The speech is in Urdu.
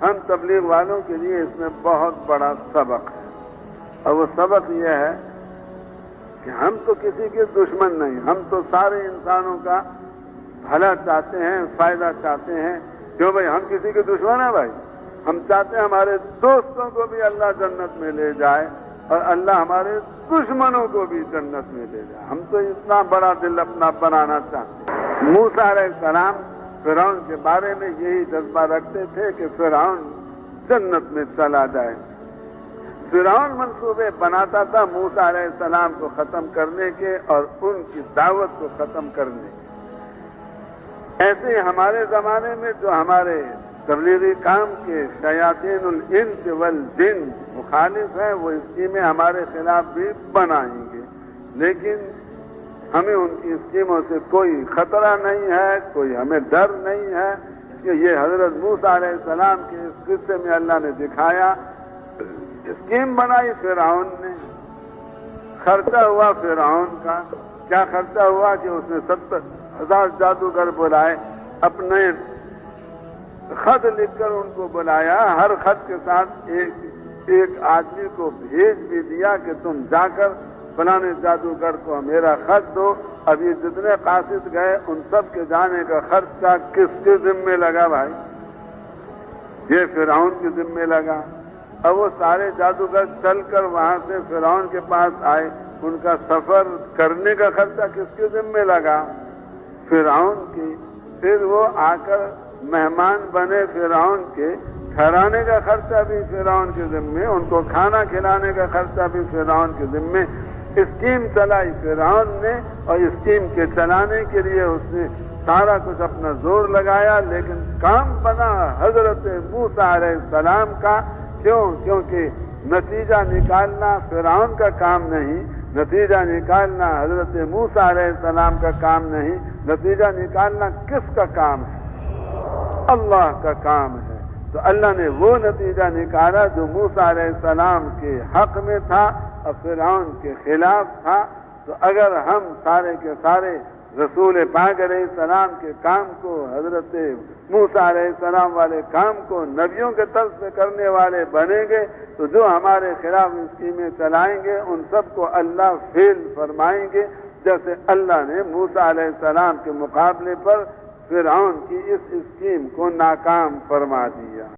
ہم تبلیغ والوں کے لیے اس میں بہت بڑا سبق ہے، اور وہ سبق یہ ہے کہ ہم تو کسی کے دشمن نہیں، ہم تو سارے انسانوں کا بھلا چاہتے ہیں، فائدہ چاہتے ہیں۔ کیوں بھائی، ہم کسی کے دشمن ہیں بھائی؟ ہم چاہتے ہیں ہمارے دوستوں کو بھی اللہ جنت میں لے جائے اور اللہ ہمارے دشمنوں کو بھی جنت میں لے جائے۔ ہم تو اتنا بڑا دل اپنا بنانا چاہتے ہیں۔ موسیٰ علیہ السلام فرعون کے بارے میں یہی جذبہ رکھتے تھے کہ فرعون جنت میں چلا جائے۔ فرعون منصوبے بناتا تھا موسیٰ علیہ السلام کو ختم کرنے کے اور ان کی دعوت کو ختم کرنے کے۔ ایسے ہی ہمارے زمانے میں جو ہمارے تبلیغی کام کے شیاطین الانس والجن مخالف ہیں، وہ اسکیمیں ہمارے خلاف بھی بنائیں گے، لیکن ہمیں ان کی اسکیموں سے کوئی خطرہ نہیں ہے، کوئی ہمیں ڈر نہیں ہے، کہ یہ حضرت موسیٰ علیہ السلام کے اس قصے میں اللہ نے دکھایا۔ اسکیم بنائی فرعون نے، خرچہ ہوا فرعون کا۔ کیا خرچہ ہوا کہ اس نے 70,000 جادوگر بلائے، اپنے خط لکھ کر ان کو بلایا، ہر خط کے ساتھ ایک آدمی کو بھیج بھی دیا کہ تم جا کر فلانے جادوگر کو میرا خط دو۔ اب یہ جتنے قاصد گئے ان سب کے جانے کا خرچہ کس کے ذمے لگا بھائی؟ یہ فرعون کے ذمے لگا۔ اب وہ سارے جادوگر چل کر وہاں سے فرعون کے پاس آئے، ان کا سفر کرنے کا خرچہ کس کے ذمے لگا؟ فرعون کی۔ پھر وہ آ کر مہمان بنے فرعون کے، ٹھہرانے کا خرچہ بھی فرعون کے ذمے، ان کو کھانا کھلانے کا خرچہ بھی فرعون کے ذمے۔ اسکیم چلائی فرعون نے، اور اسکیم کے چلانے کے لیے اس نے سارا کچھ اپنا زور لگایا، لیکن کام بنا حضرت موسیٰ علیہ السلام کا۔ کیوں؟ کیونکہ نتیجہ نکالنا فرعون کا کام نہیں، نتیجہ نکالنا حضرت موسیٰ علیہ السلام کا کام نہیں، نتیجہ نکالنا کس کا کام ہے؟ اللہ کا کام ہے۔ تو اللہ نے وہ نتیجہ نکالا جو موسیٰ علیہ السلام کے حق میں تھا اور فرعون کے خلاف تھا۔ تو اگر ہم سارے کے سارے رسول پاک علیہ السلام کے کام کو، حضرت موسیٰ علیہ السلام والے کام کو نبیوں کے طرز پہ کرنے والے بنیں گے، تو جو ہمارے خلاف اسکیمیں چلائیں گے ان سب کو اللہ فیل فرمائیں گے، جیسے اللہ نے موسیٰ علیہ السلام کے مقابلے پر فرعون کی اس اسکیم کو ناکام فرما دیا۔